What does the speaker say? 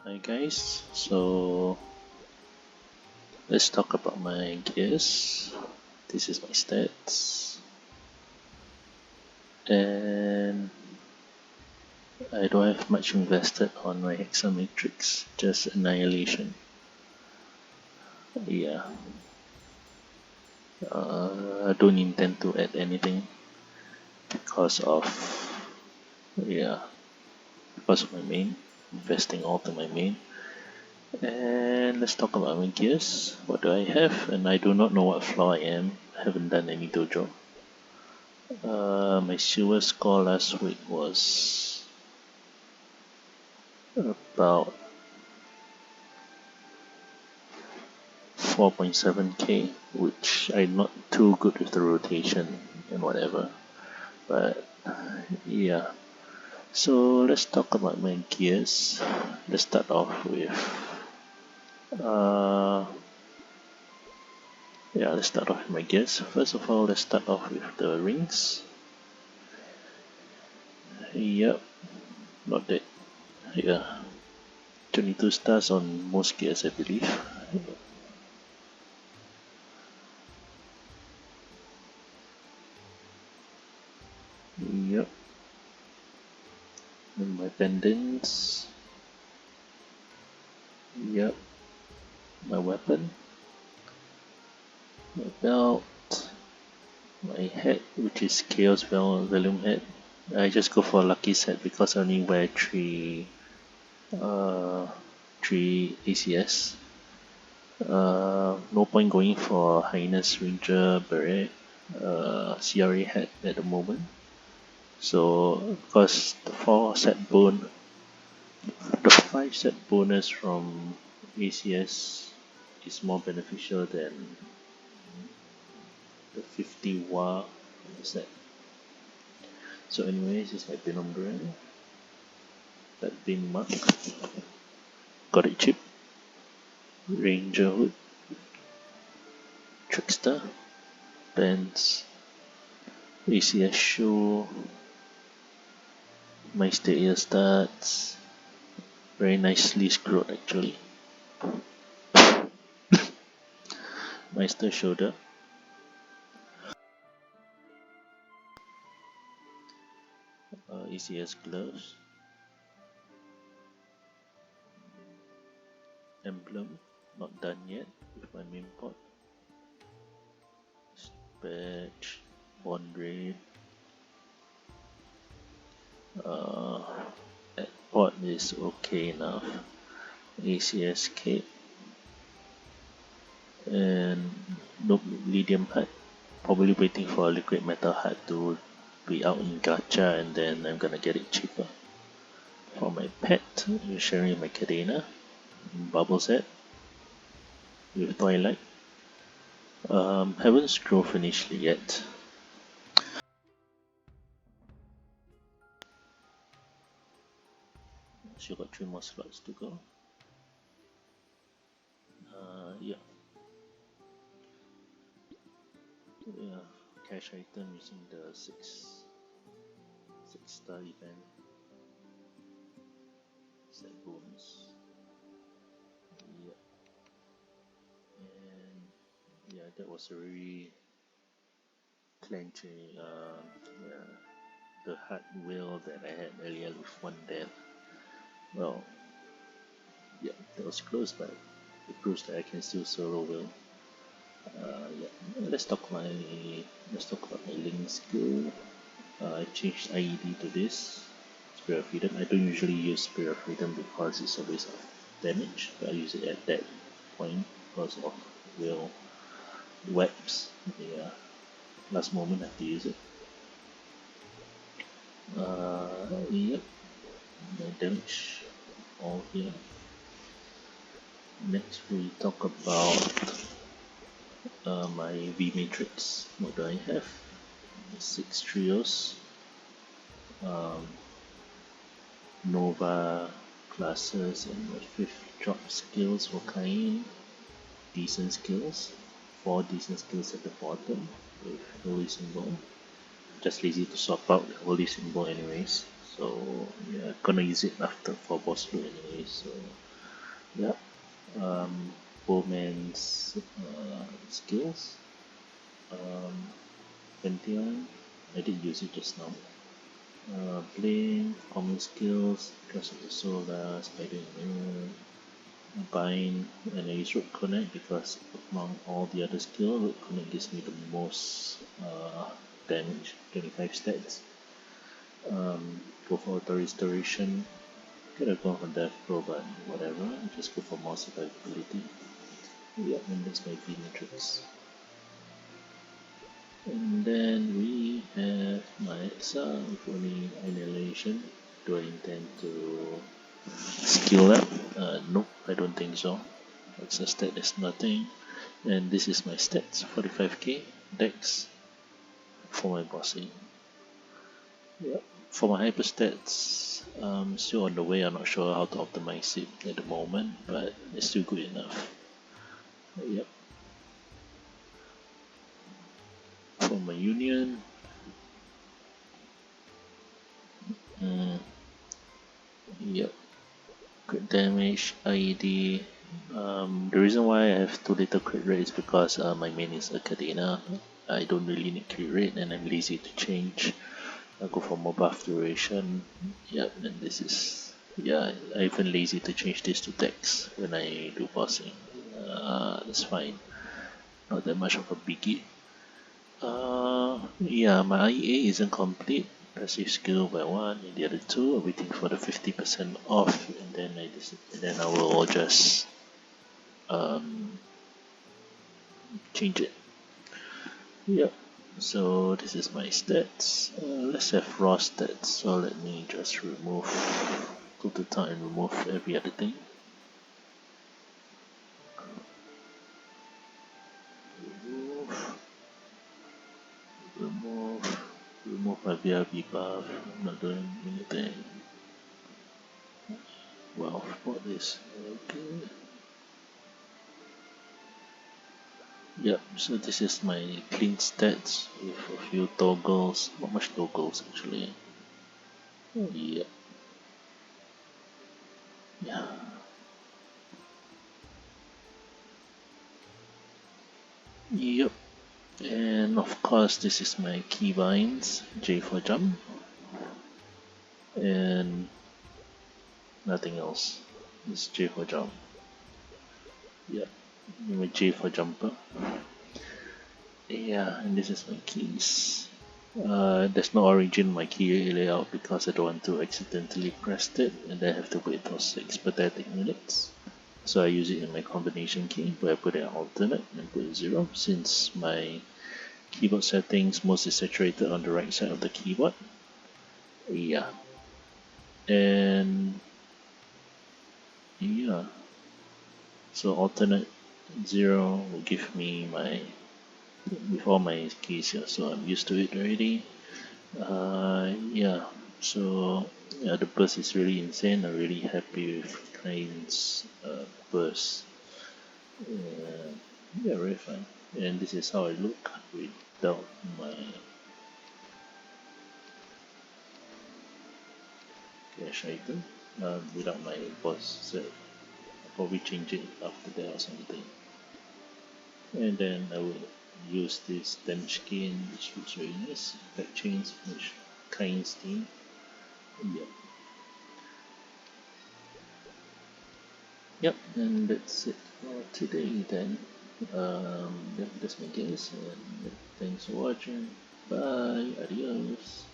Hi guys, so let's talk about my gears. This is my stats, and I don't have much invested on my Hexa matrix, just annihilation. Yeah, I don't intend to add anything because of yeah because of my main, investing all to my main. And let's talk about my gears. What do I have? And I do not know what floor I am. I haven't done any dojo. My silver score last week was about 4.7k, which I'm not too good with the rotation and whatever. But yeah, so let's talk about my gears. Let's start off with uh, let's start off with my gears. First of all, let's start off with the rings. Yep, not that. Yeah, 22 stars on most gears, I believe. Yep. And my pendants. Yep. My weapon. My belt. My hat, which is Chaos Volume hat. I just go for a lucky set because I only wear uh, three ACS. No point going for Highness Ranger Beret, CRA hat at the moment. So because the 5 set bonus from ACS is more beneficial than the 50 WA set. So anyways, it's my pin umbrella. That pin mark. Got it cheap. Ranger hood. Trickster. Pants. ACS shoe. My ear studs. Very nicely screwed actually. Meister shoulder. ACS gloves. Emblem. Not done yet with my main pot. Patch. Bond raid. That pot is okay enough. ACS cape. And nope, Lydium hut. Probably waiting for a liquid metal hut to be out in gacha, and then I'm gonna get it cheaper. For my pet, I'm sharing my Kadena bubble set with Twilight. Haven't scroll finished yet. Still got 3 more slots to go. Yeah. Yeah. Cash item using the 6-star event set bonus. Yeah. And yeah, that was a very clenching. Yeah, the hard will that I had earlier with one death. Well, yeah, that was close, but it proves that I can still solo will. Yeah, let's talk about my link skill. I changed IED to this Spirit of Freedom. I don't usually use Spirit of Freedom because it's a waste of damage, but I use it at that point because of will webs. Yeah, last moment I have to use it. Yep, my damage all here. Next we talk about my V matrix. What do I have? 6 trios, um, Nova classes, and my 5th drop skills for Kaine. Decent skills, 4 decent skills at the bottom with holy symbol. Just lazy to swap out the holy symbol anyways. So yeah, gonna use it after for boss loot anyways. So Yep. Bowman's skills. Um, Pantheon. I did use it just now. Blame, common skills, because of the solar, spider immune, bind, and I use root connect because among all the other skills, root connect gives me the most damage, 25 stats. Go for auto restoration. Could have gone for death throw, but whatever. Just go for more survivability. Yeah, and that's my V matrix. And then we have my Exa with only annihilation. Do I intend to skill up? Nope, I don't think so. Exa stat is nothing. And this is my stats, 45k dex for my bossing. Yep. For my hyper stats, still on the way. I'm not sure how to optimize it at the moment, but it's still good enough. Yep. For my union, yep. Crit damage, IED. The reason why I have too little crit rate is because my main is Academia. I don't really need crit rate and I'm lazy to change. I go for more buff duration. Yep, and this is, yeah, I even lazy to change this to Dex when I do bossing. That's fine. Not that much of a biggie. Yeah, my IEA isn't complete. Passive skill by one, and the other two are waiting for the 50% off, and then I will just um, change it. Yep. So this is my stats. Let's have raw stats. So let me just go to town and remove every other thing. Remove, remove my VRB buff. I'm not doing anything. Well, what is okay? Yep, so this is my clean stats with a few toggles, not much toggles actually. Yep, yeah. Yep, and of course this is my keybinds, J for jump, and nothing else. It's J for jump. Yep, my J for jumper. Yeah, and this is my keys. There's no origin in my key layout because I don't want to accidentally press it and then have to wait for 6 pathetic minutes. So I use it in my combination key where I put an alternate and put 0 since my keyboard settings most is saturated on the right side of the keyboard. Yeah. And yeah. So alternate 0 will give me my with all my keys here, so I'm used to it already. Yeah, so yeah, the burst is really insane. I'm really happy with Kaine's burst. Yeah, very fun. And this is how I look without my cash item, without my boss set. I'll probably change it after that or something. And then I will use this damage skin, which looks very nice. Back chains, which Kaine's team. Yep. Yep, and that's it for today then. Yep, that's my guess, and thanks for watching. Bye, adios.